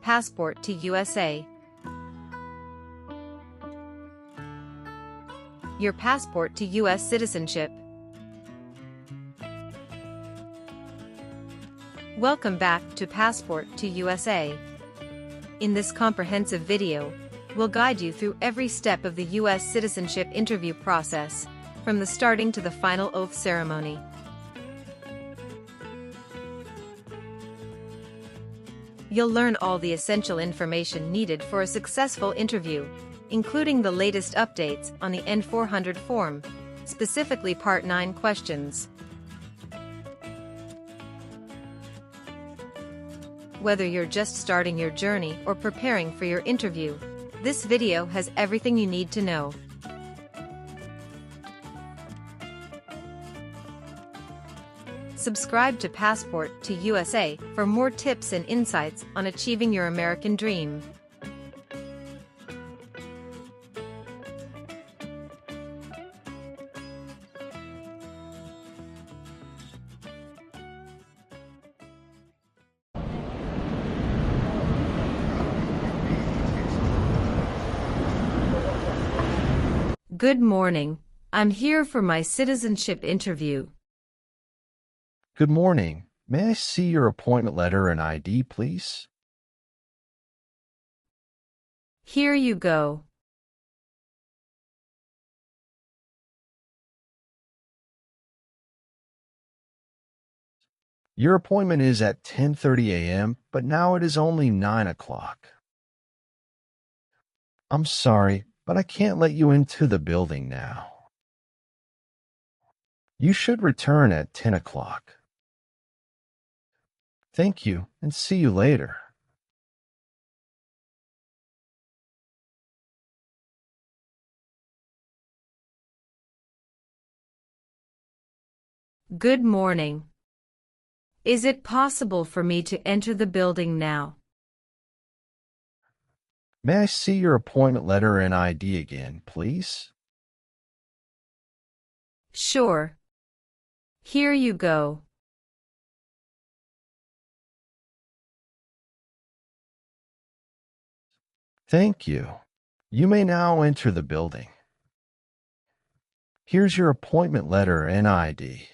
passport to USA. Your passport to US citizenship. Welcome back to Passport to USA. In this comprehensive video, we'll guide you through every step of the US citizenship interview process, from the starting to the final oath ceremony. You'll learn all the essential information needed for a successful interview, including the latest updates on the N-400 form, specifically Part 9 questions. Whether you're just starting your journey or preparing for your interview, this video has everything you need to know. Subscribe to Passport to USA for more tips and insights on achieving your American dream. Good morning. I'm here for my citizenship interview. Good morning. May I see your appointment letter and ID, please? Here you go. Your appointment is at 10:30 a.m., but now it is only 9 o'clock. I'm sorry, but I can't let you into the building now. You should return at 10 o'clock. Thank you, and see you later. Good morning. Is it possible for me to enter the building now? May I see your appointment letter and ID again, please? Sure. Here you go. Thank you. You may now enter the building. Here's your appointment letter and ID.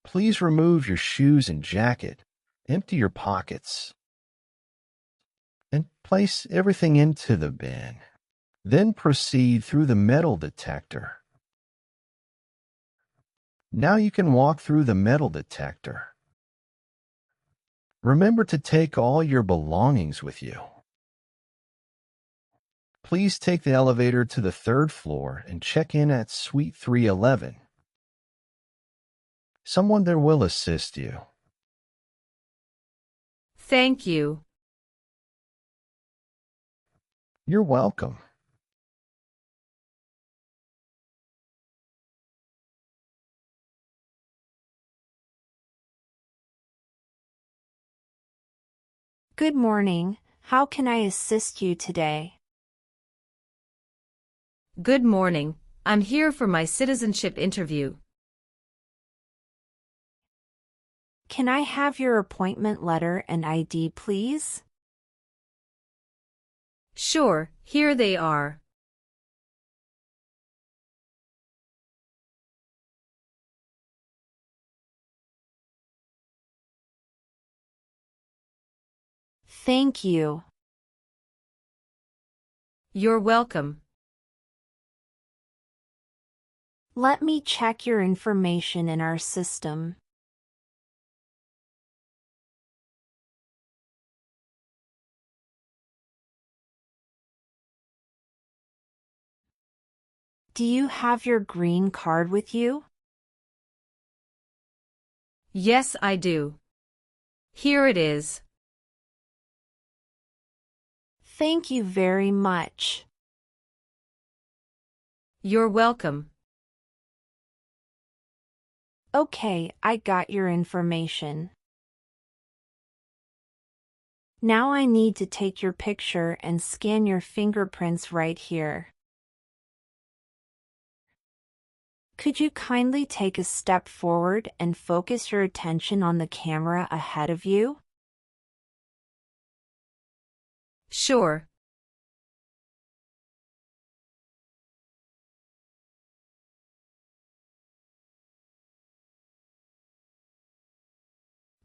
Please remove your shoes and jacket, empty your pockets, and place everything into the bin. Then proceed through the metal detector. Now you can walk through the metal detector. Remember to take all your belongings with you. Please take the elevator to the 3rd floor and check in at Suite 311. Someone there will assist you. Thank you. You're welcome. Good morning. How can I assist you today? Good morning. I'm here for my citizenship interview. Can I have your appointment letter and ID, please? Sure, here they are. Thank you. You're welcome. Let me check your information in our system. Do you have your green card with you? Yes, I do. Here it is. Thank you very much. You're welcome. Okay, I got your information. Now I need to take your picture and scan your fingerprints right here. Could you kindly take a step forward and focus your attention on the camera ahead of you? Sure.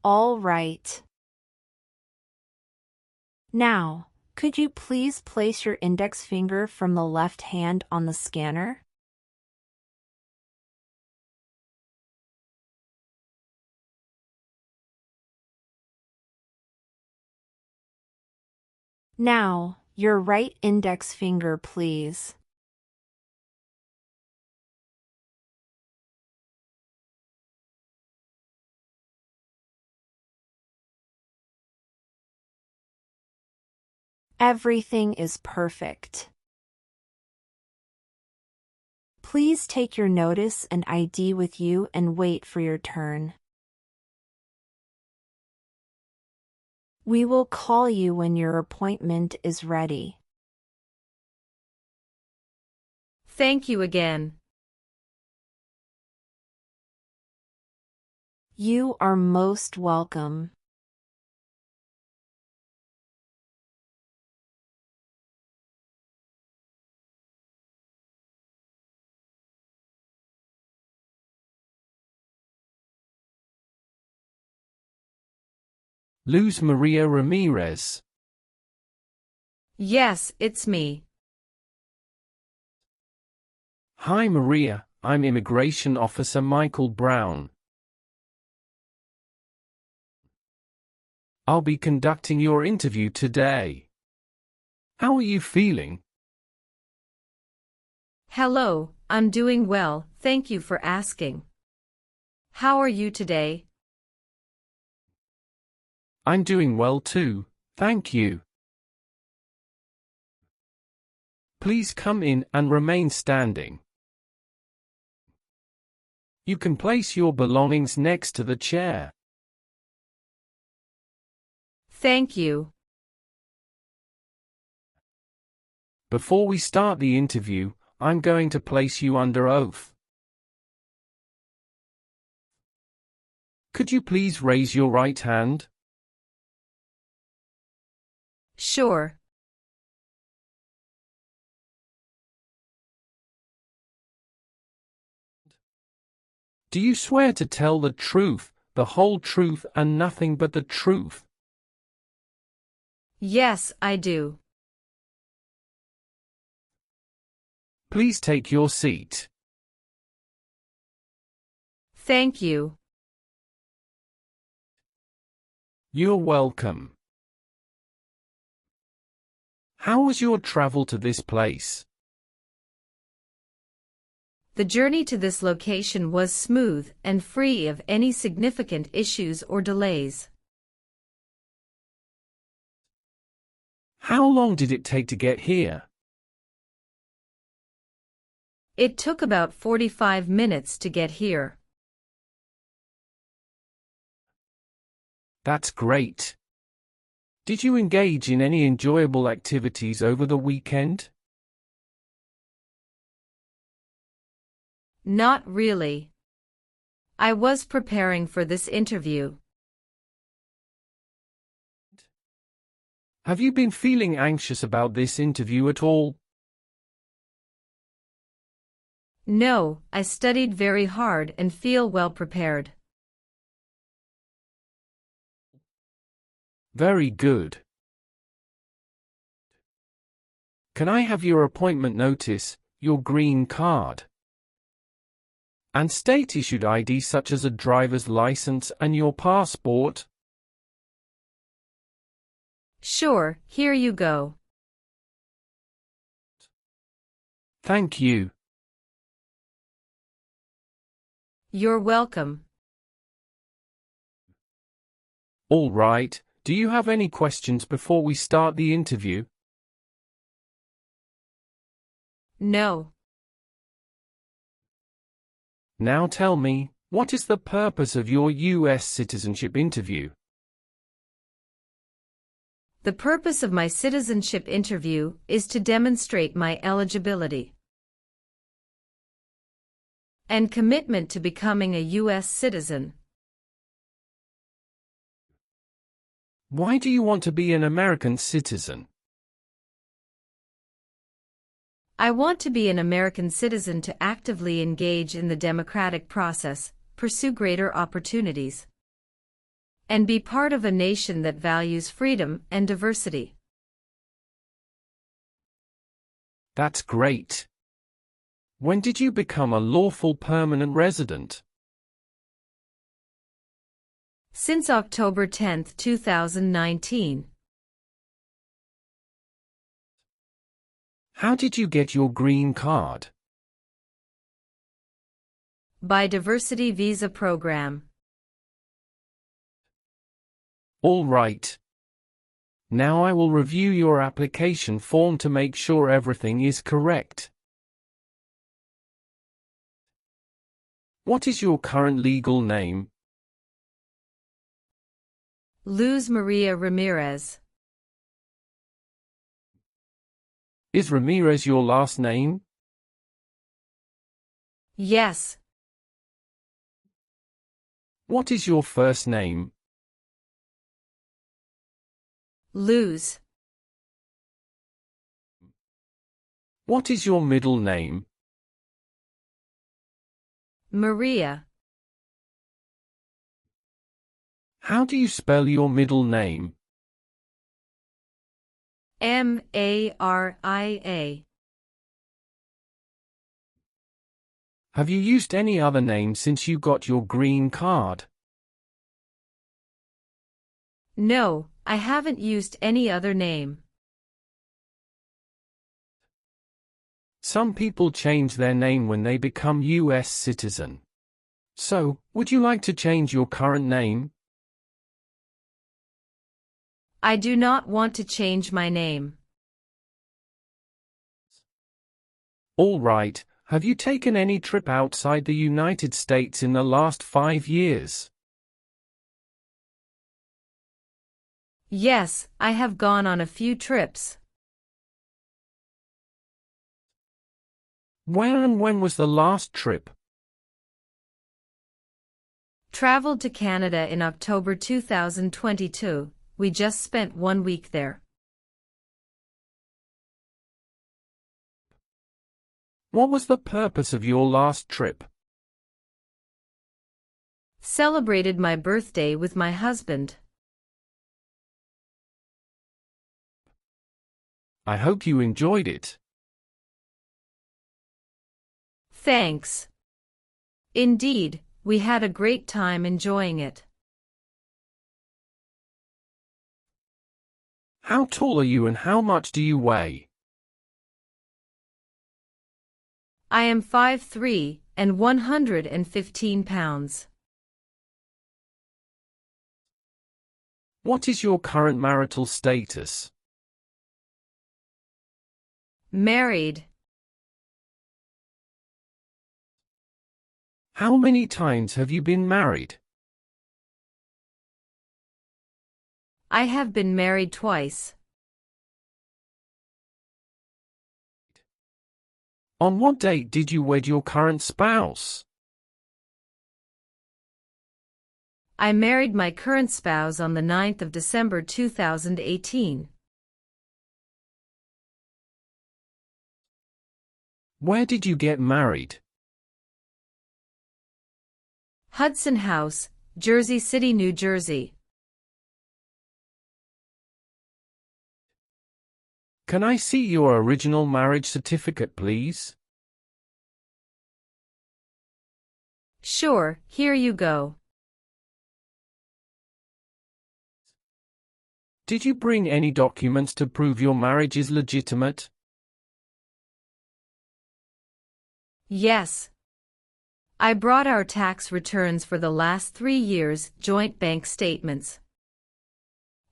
All right. Now, could you please place your index finger from the left hand on the scanner? Now, your right index finger, please. Everything is perfect. Please take your notice and ID with you and wait for your turn. We will call you when your appointment is ready. Thank you again. You are most welcome. Luz Maria Ramirez. Yes, it's me. Hi Maria, I'm Immigration Officer Michael Brown. I'll be conducting your interview today. How are you feeling? Hello, I'm doing well, thank you for asking. How are you today? I'm doing well too, thank you. Please come in and remain standing. You can place your belongings next to the chair. Thank you. Before we start the interview, I'm going to place you under oath. Could you please raise your right hand? Sure. Do you swear to tell the truth, the whole truth and nothing but the truth? Yes, I do. Please take your seat. Thank you. You're welcome. How was your travel to this place? The journey to this location was smooth and free of any significant issues or delays. How long did it take to get here? It took about 45 minutes to get here. That's great. Did you engage in any enjoyable activities over the weekend? Not really. I was preparing for this interview. Have you been feeling anxious about this interview at all? No, I studied very hard and feel well prepared. Very good. Can I have your appointment notice, your green card, and state-issued ID such as a driver's license and your passport? Sure, here you go. Thank you. You're welcome. All right, do you have any questions before we start the interview? No. Now tell me, what is the purpose of your US citizenship interview? The purpose of my citizenship interview is to demonstrate my eligibility and commitment to becoming a U.S. citizen. Why do you want to be an American citizen? I want to be an American citizen to actively engage in the democratic process, pursue greater opportunities, and be part of a nation that values freedom and diversity. That's great. When did you become a lawful permanent resident? Since October 10, 2019. How did you get your green card? By Diversity Visa Program. All right. Now I will review your application form to make sure everything is correct. What is your current legal name? Luz Maria Ramirez. Is Ramirez your last name? Yes. What is your first name? Luz. What is your middle name? Maria. How do you spell your middle name? Maria. Have you used any other name since you got your green card? No, I haven't used any other name. Some people change their name when they become US citizen. So, would you like to change your current name? I do not want to change my name. All right. Have you taken any trip outside the United States in the last 5 years? Yes, I have gone on a few trips. Where and when was the last trip? Traveled to Canada in October 2022. We just spent 1 week there. What was the purpose of your last trip? Celebrated my birthday with my husband. I hope you enjoyed it. Thanks. Indeed, we had a great time enjoying it. How tall are you and how much do you weigh? I am 5'3" and 115 pounds. What is your current marital status? Married. How many times have you been married? I have been married twice. On what date did you wed your current spouse? I married my current spouse on the 9th of December 2018. Where did you get married? Hudson House, Jersey City, New Jersey. Can I see your original marriage certificate, please? Sure, here you go. Did you bring any documents to prove your marriage is legitimate? Yes. I brought our tax returns for the last 3 years, joint bank statements,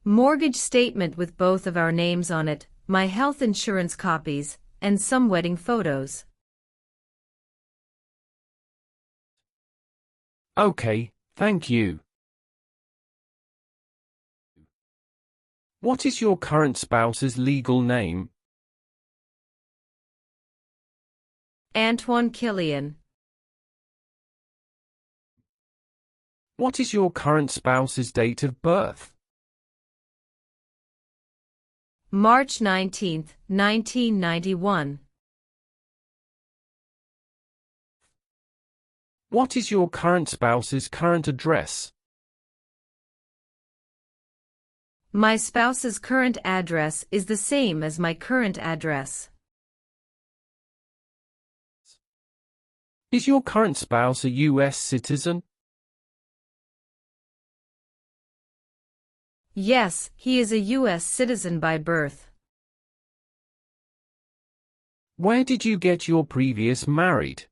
mortgage statement with both of our names on it, my health insurance copies, and some wedding photos. Okay, thank you. What is your current spouse's legal name? Antoine Killian. What is your current spouse's date of birth? March 19, 1991. What is your current spouse's current address? My spouse's current address is the same as my current address. Is your current spouse a US citizen? Yes, he is a US citizen by birth. Where did you get your previous married?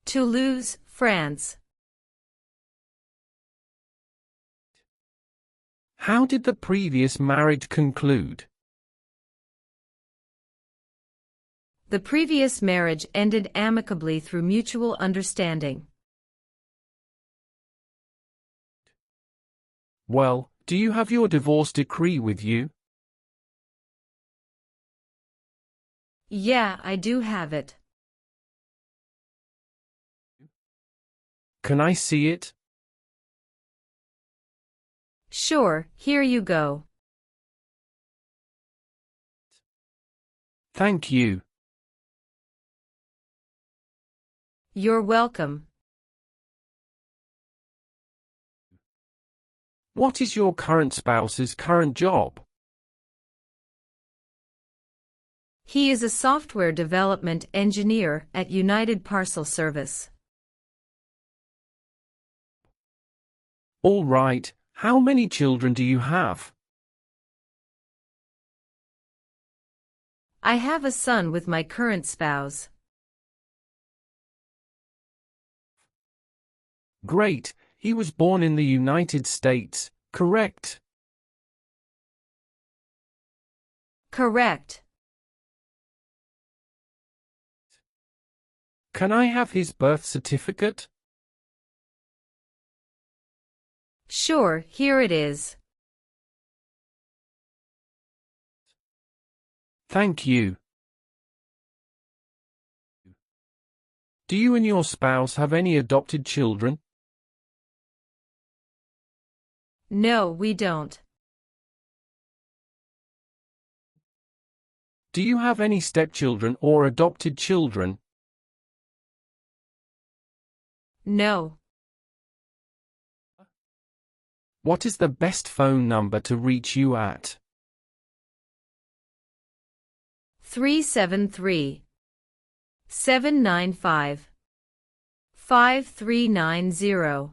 Toulouse, France. How did the previous marriage conclude? The previous marriage ended amicably through mutual understanding. Well, do you have your divorce decree with you? Yeah, I do have it. Can I see it? Sure, here you go. Thank you. You're welcome. What is your current spouse's current job? He is a software development engineer at United Parcel Service. All right, how many children do you have? I have a son with my current spouse. Great, he was born in the United States, correct? Correct. Can I have his birth certificate? Sure, here it is. Thank you. Do you and your spouse have any adopted children? No, we don't. Do you have any stepchildren or adopted children? No. What is the best phone number to reach you at? 373-795-5390.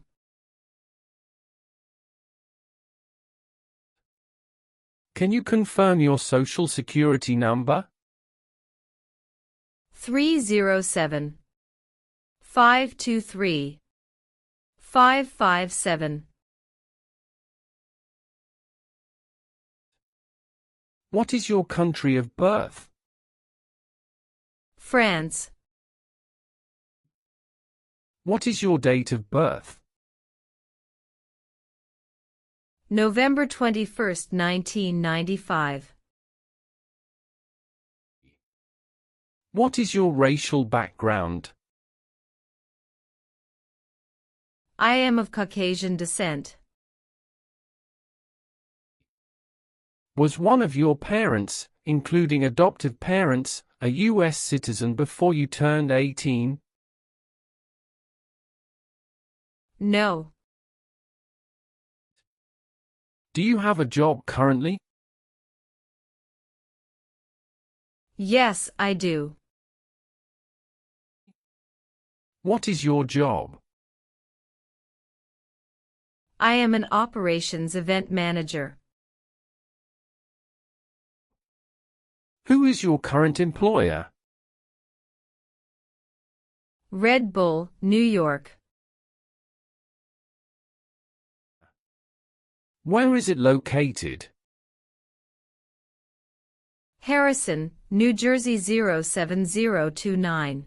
Can you confirm your social security number? 307-523-557. What is your country of birth? France. What is your date of birth? November 21st, 1995. What is your racial background? I am of Caucasian descent. Was one of your parents, including adoptive parents, a US citizen before you turned 18? No. Do you have a job currently? Yes, I do. What is your job? I am an operations event manager. Who is your current employer? Red Bull, New York. Where is it located? Harrison, New Jersey 07029.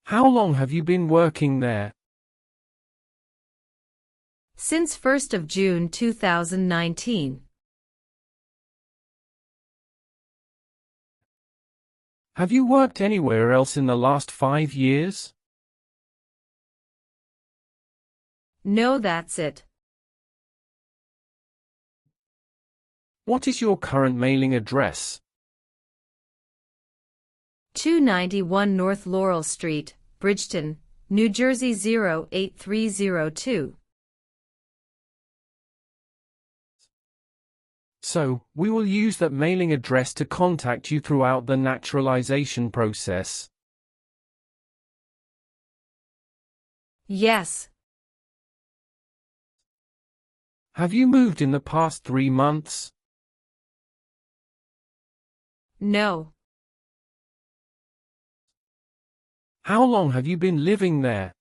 How long have you been working there? Since 1st of June 2019. Have you worked anywhere else in the last 5 years? No, that's it. What is your current mailing address? 291 North Laurel Street, Bridgeton, New Jersey 08302. So, we will use that mailing address to contact you throughout the naturalization process. Yes. Have you moved in the past 3 months? No. How long have you been living there?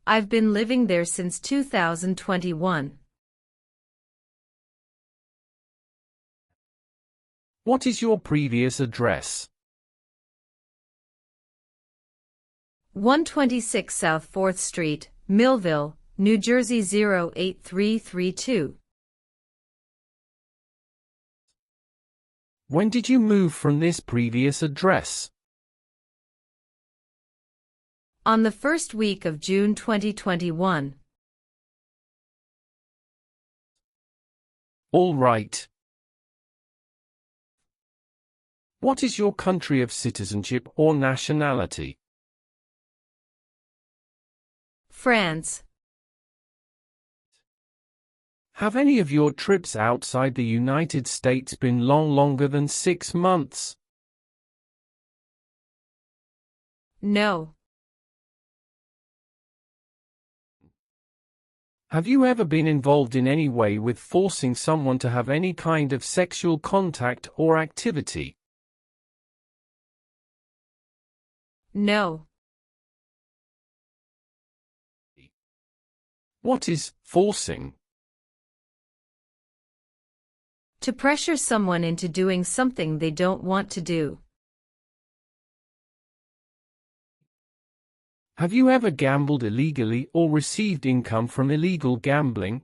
I've been living there since 2021. What is your previous address? 126 South 4th Street, Millville, New Jersey 08332. When did you move from this previous address? On the first week of June 2021. All right. What is your country of citizenship or nationality? France. Have any of your trips outside the United States been longer than 6 months? No. Have you ever been involved in any way with forcing someone to have any kind of sexual contact or activity? No. What is forcing? To pressure someone into doing something they don't want to do. Have you ever gambled illegally or received income from illegal gambling?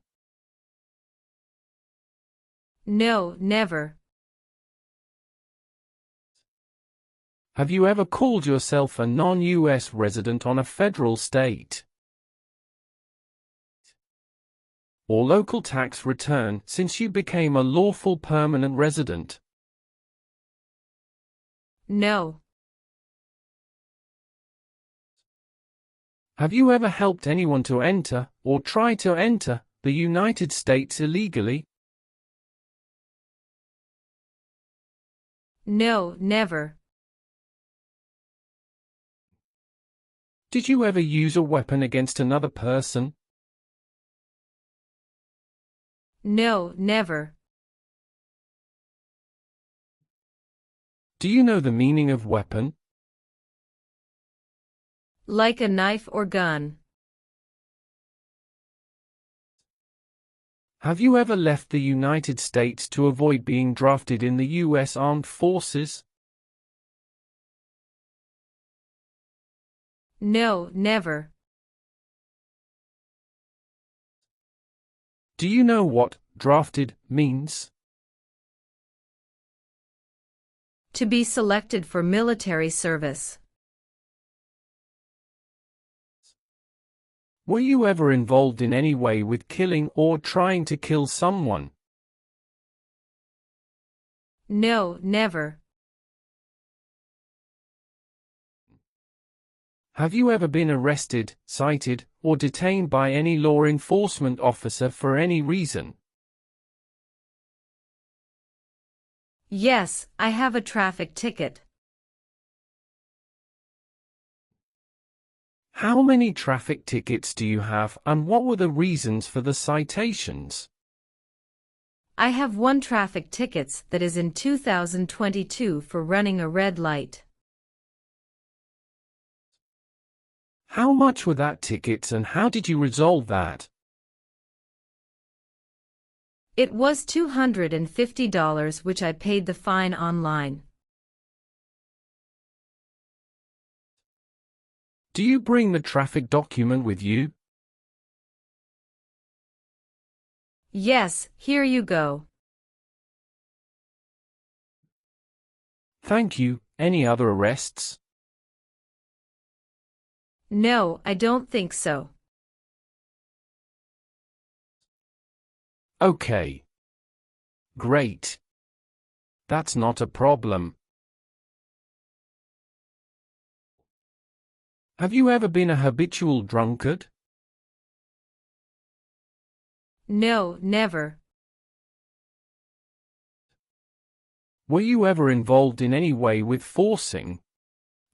No, never. Have you ever called yourself a non-US resident on a federal, state, or local tax return since you became a lawful permanent resident? No. Have you ever helped anyone to enter, or try to enter, the United States illegally? No, never. Did you ever use a weapon against another person? No, never. Do you know the meaning of weapon? Like a knife or gun. Have you ever left the United States to avoid being drafted in the U.S. Armed Forces? No, never. Do you know what drafted means? To be selected for military service. Were you ever involved in any way with killing or trying to kill someone? No, never. Have you ever been arrested, cited, or detained by any law enforcement officer for any reason? Yes, I have a traffic ticket. How many traffic tickets do you have, and what were the reasons for the citations? I have one traffic ticket that is in 2022 for running a red light. How much were that tickets and how did you resolve that? It was $250, which I paid the fine online. Do you bring the traffic document with you? Yes, here you go. Thank you. Any other arrests? No, I don't think so. Okay. Great. That's not a problem. Have you ever been a habitual drunkard? No, never. Were you ever involved in any way with forcing,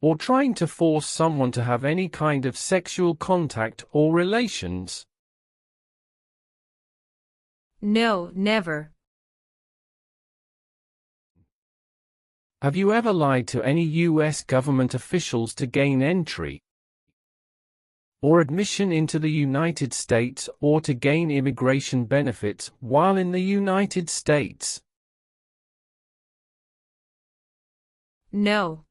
or trying to force someone to have any kind of sexual contact or relations? No, never. Have you ever lied to any U.S. government officials to gain entry or admission into the United States or to gain immigration benefits while in the United States? No.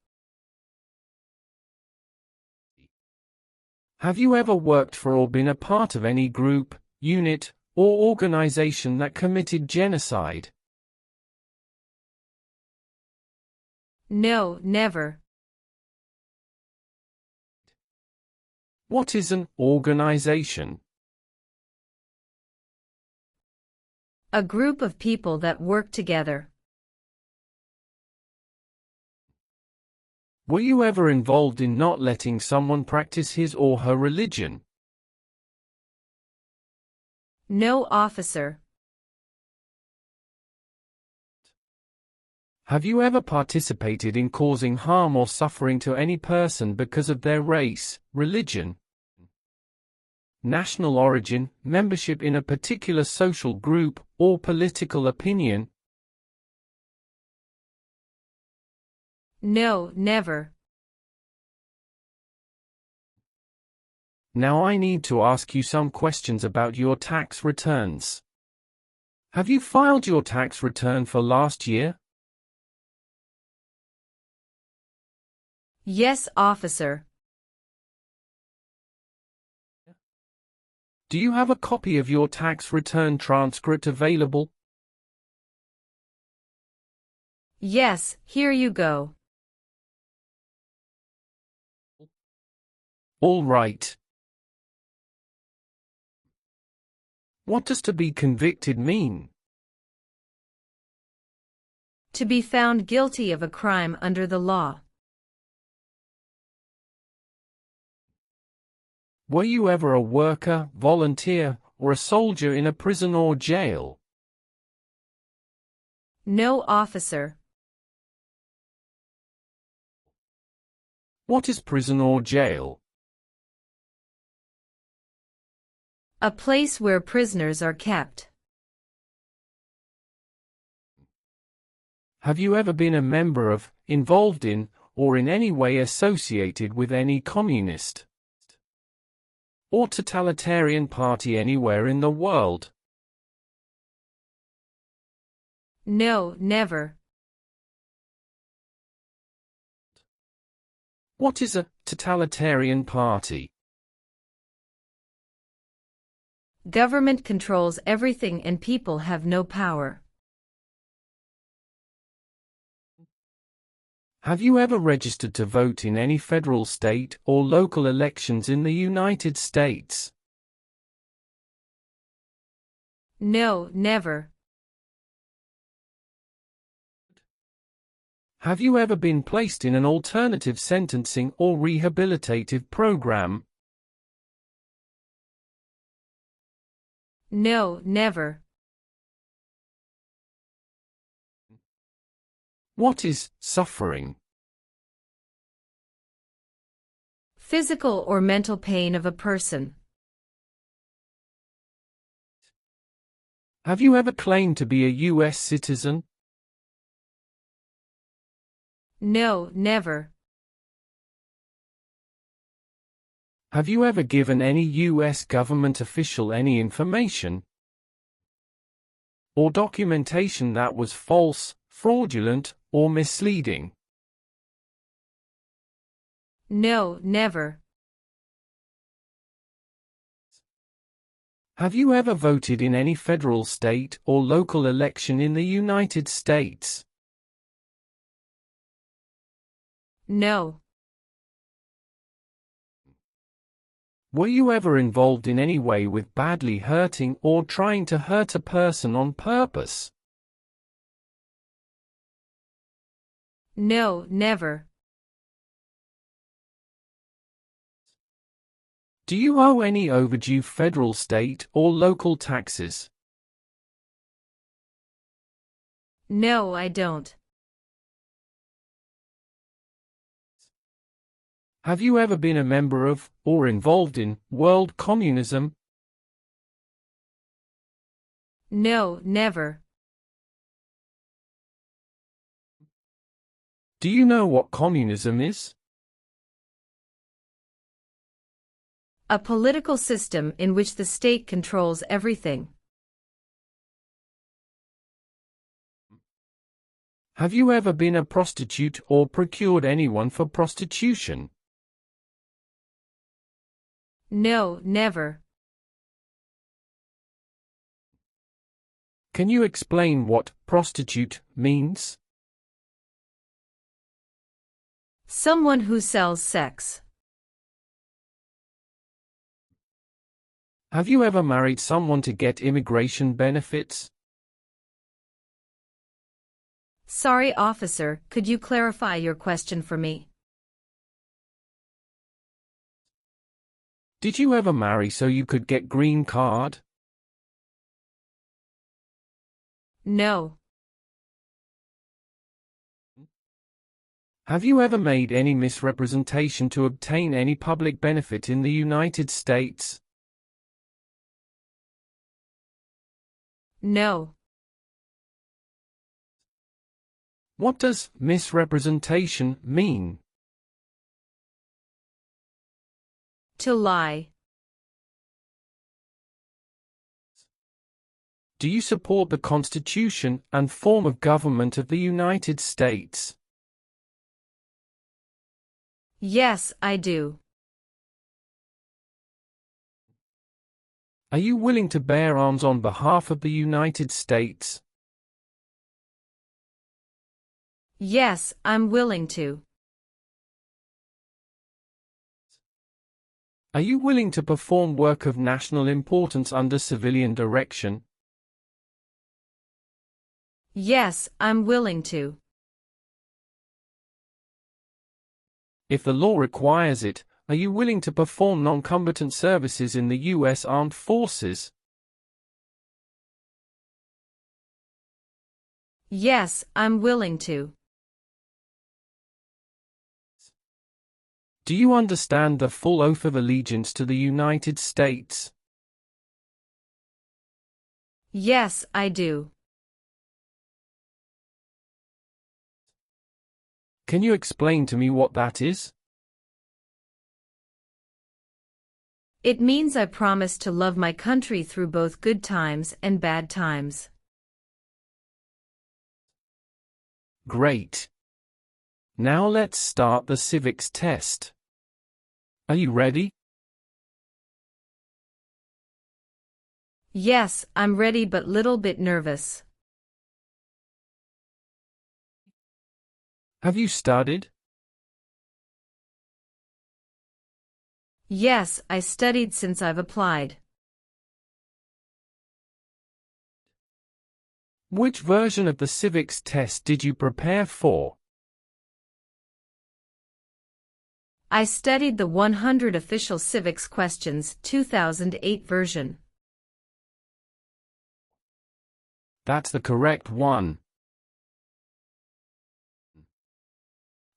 Have you ever worked for or been a part of any group, unit, or organization that committed genocide? No, never. What is an organization? A group of people that work together. Were you ever involved in not letting someone practice his or her religion? No, officer. Have you ever participated in causing harm or suffering to any person because of their race, religion, national origin, membership in a particular social group, or political opinion? No, never. Now I need to ask you some questions about your tax returns. Have you filed your tax return for last year? Yes, officer. Do you have a copy of your tax return transcript available? Yes, here you go. All right. What does to be convicted mean? To be found guilty of a crime under the law. Were you ever a worker, volunteer, or a soldier in a prison or jail? No, officer. What is prison or jail? A place where prisoners are kept. Have you ever been a member of, involved in, or in any way associated with any communist or totalitarian party anywhere in the world? No, never. What is a totalitarian party? Government controls everything and people have no power. Have you ever registered to vote in any federal, state, or local elections in the United States? No, never. Have you ever been placed in an alternative sentencing or rehabilitative program? No, never. What is suffering? Physical or mental pain of a person. Have you ever claimed to be a US citizen? No, never. Have you ever given any US government official any information or documentation that was false, fraudulent, or misleading? No, never. Have you ever voted in any federal, state, or local election in the United States? No. Were you ever involved in any way with badly hurting or trying to hurt a person on purpose? No, never. Do you owe any overdue federal, state, or local taxes? No, I don't. Have you ever been a member of, or involved in, world communism? No, never. Do you know what communism is? A political system in which the state controls everything. Have you ever been a prostitute or procured anyone for prostitution? No, never. Can you explain what prostitute means? Someone who sells sex. Have you ever married someone to get immigration benefits? Sorry, officer, could you clarify your question for me? Did you ever marry so you could get green card? No. Have you ever made any misrepresentation to obtain any public benefit in the United States? No. What does misrepresentation mean? To lie. Do you support the Constitution and form of government of the United States? Yes, I do. Are you willing to bear arms on behalf of the United States? Yes, I'm willing to. Are you willing to perform work of national importance under civilian direction? Yes, I'm willing to. If the law requires it, are you willing to perform non-combatant services in the U.S. Armed Forces? Yes, I'm willing to. Do you understand the full oath of allegiance to the United States? Yes, I do. Can you explain to me what that is? It means I promise to love my country through both good times and bad times. Great. Now let's start the civics test. Are you ready? Yes, I'm ready but little bit nervous. Have you studied? Yes, I studied since I've applied. Which version of the civics test did you prepare for? I studied the 100 Official Civics Questions 2008 version. That's the correct one.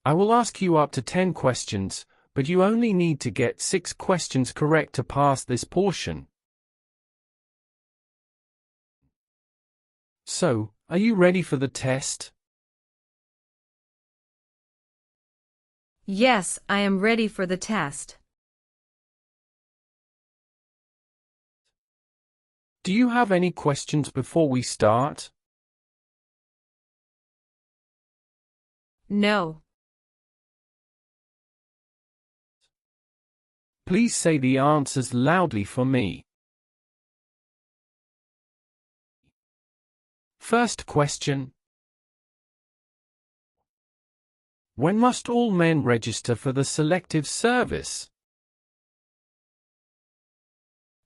I will ask you up to 10 questions, but you only need to get 6 questions correct to pass this portion. So, are you ready for the test? Yes, I am ready for the test. Do you have any questions before we start? No. Please say the answers loudly for me. First question. When must all men register for the Selective Service?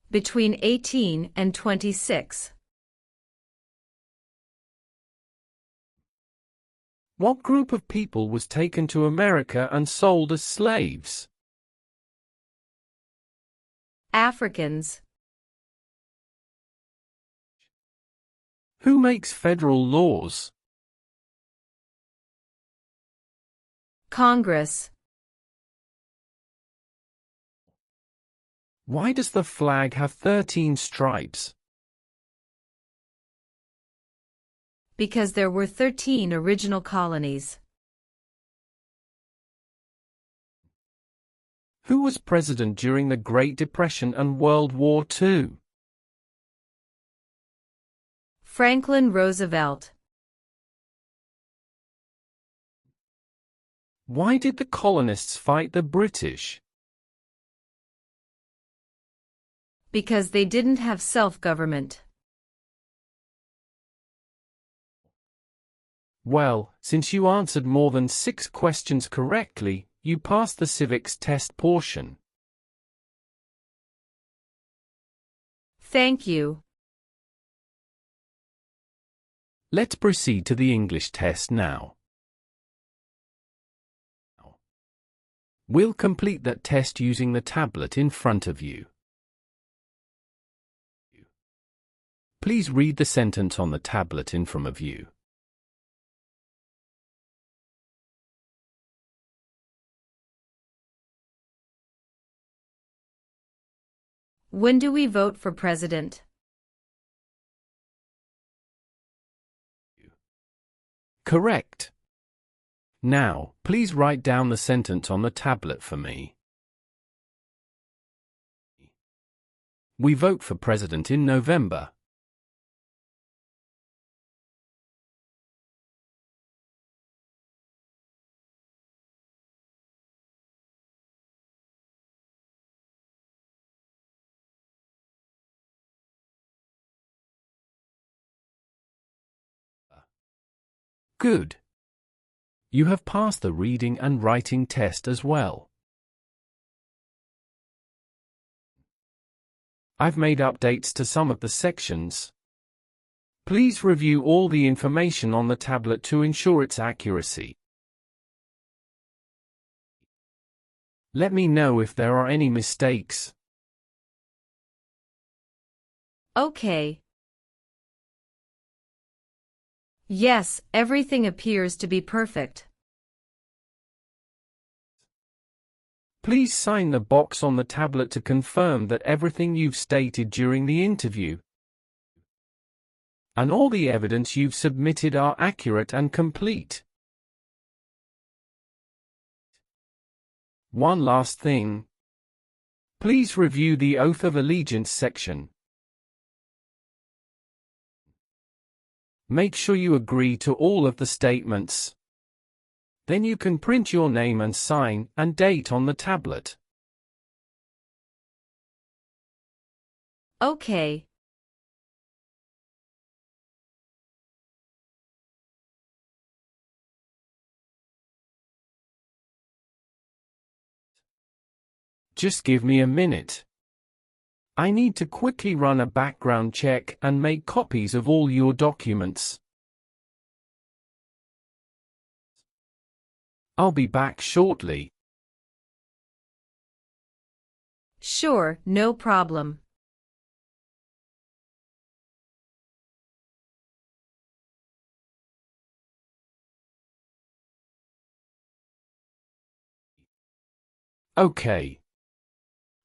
Between 18 and 26. What group of people was taken to America and sold as slaves? Africans. Who makes federal laws? Congress. Why does the flag have 13 stripes? Because there were 13 original colonies. Who was president during the Great Depression and World War II? Franklin Roosevelt. Why did the colonists fight the British? Because they didn't have self-government. Well, since you answered more than 6 questions correctly, you passed the civics test portion. Thank you. Let's proceed to the English test now. We'll complete that test using the tablet in front of you. Please read the sentence on the tablet in front of you. When do we vote for president? Correct. Now, please write down the sentence on the tablet for me. We vote for president in November. Good. You have passed the reading and writing test as well. I've made updates to some of the sections. Please review all the information on the tablet to ensure its accuracy. Let me know if there are any mistakes. Okay. Yes, everything appears to be perfect. Please sign the box on the tablet to confirm that everything you've stated during the interview and all the evidence you've submitted are accurate and complete. One last thing. Please review the Oath of Allegiance section. Make sure you agree to all of the statements. Then you can print your name and sign and date on the tablet. Okay. Just give me a minute. I need to quickly run a background check and make copies of all your documents. I'll be back shortly. Sure, no problem. Okay.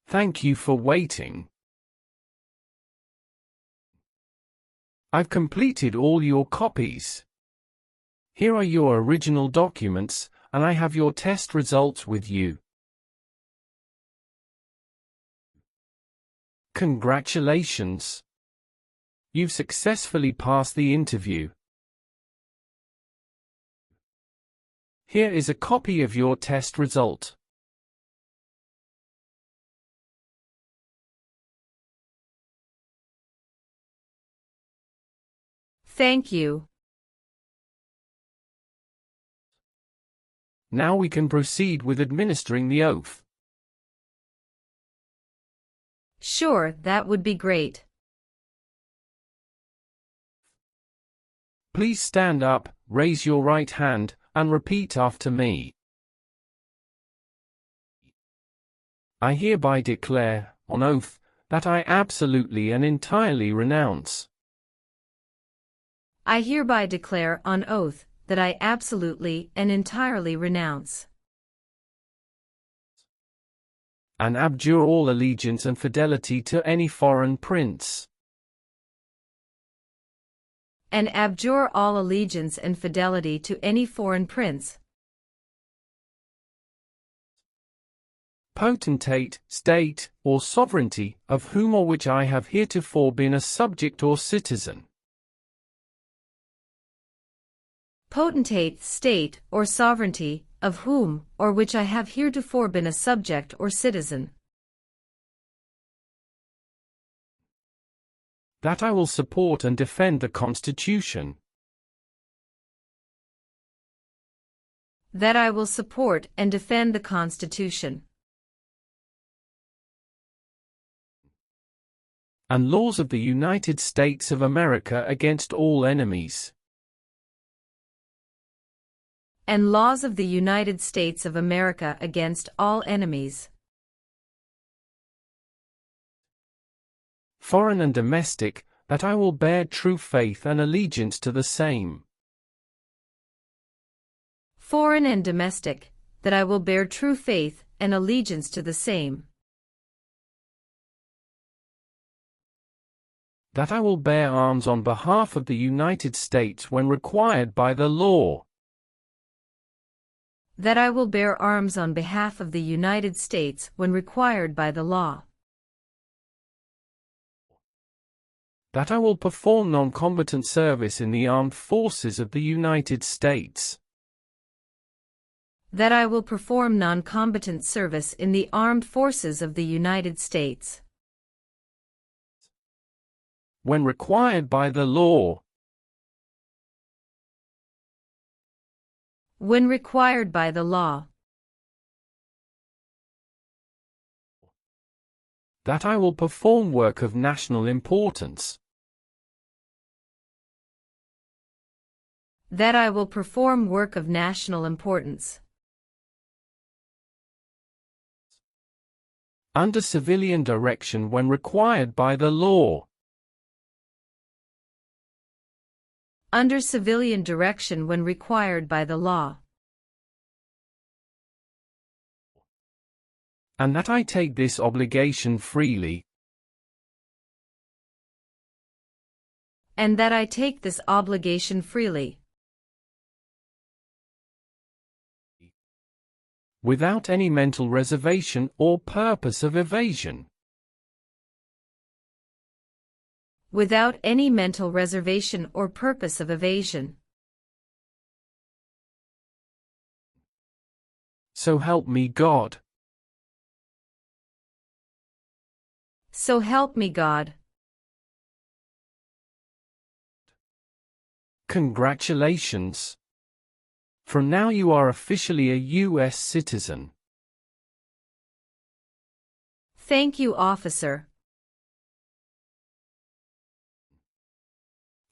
Thank you for waiting. I've completed all your copies. Here are your original documents, and I have your test results with you. Congratulations! You've successfully passed the interview. Here is a copy of your test result. Thank you. Now we can proceed with administering the oath. Sure, that would be great. Please stand up, raise your right hand, and repeat after me. I hereby declare, on oath that I absolutely and entirely renounce I hereby declare on oath that I absolutely and entirely renounce and abjure all allegiance and fidelity to any foreign prince, and abjure all allegiance and fidelity to any foreign prince, potentate, state, or sovereignty, of whom or which I have heretofore been a subject or citizen. Potentate, state, or sovereignty, of whom or which I have heretofore been a subject or citizen. That I will support and defend the Constitution. That I will support and defend the Constitution. And laws of the United States of America against all enemies. And laws of the United States of America against all enemies. Foreign and domestic, that I will bear true faith and allegiance to the same. Foreign and domestic, that I will bear true faith and allegiance to the same. That I will bear arms on behalf of the United States when required by the law. That I will bear arms on behalf of the United States when required by the law. That I will perform non-combatant service in the armed forces of the United States. That I will perform non-combatant service in the armed forces of the United States. When required by the law. When required by the law. That I will perform work of national importance. That I will perform work of national importance. Under civilian direction when required by the law. Under civilian direction when required by the law. And that I take this obligation freely. And that I take this obligation freely. Without any mental reservation or purpose of evasion. Without any mental reservation or purpose of evasion. So help me God. So help me God. Congratulations. From now you are officially a U.S. citizen. Thank you, officer.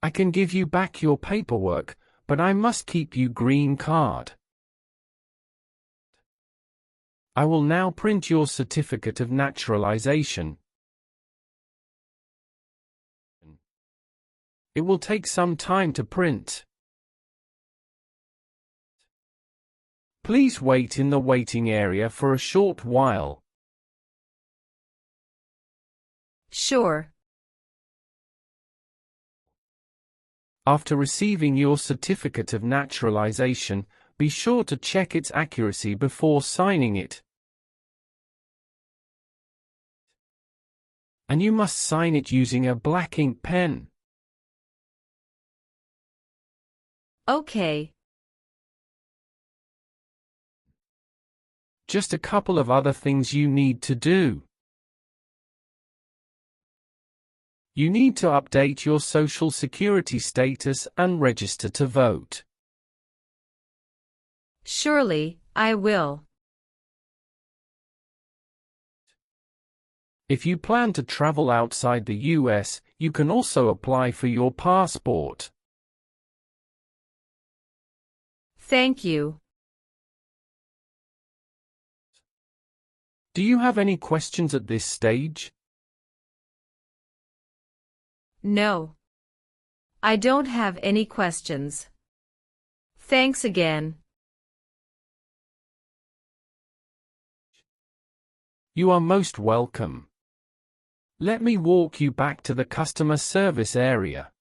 I can give you back your paperwork, but I must keep your green card. I will now print your certificate of naturalization. It will take some time to print. Please wait in the waiting area for a short while. Sure. After receiving your certificate of naturalization, be sure to check its accuracy before signing it. And you must sign it using a black ink pen. Okay. Just a couple of other things you need to do. You need to update your Social Security status and register to vote. Surely, I will. If you plan to travel outside the US, you can also apply for your passport. Thank you. Do you have any questions at this stage? No. I don't have any questions. Thanks again. You are most welcome. Let me walk you back to the customer service area.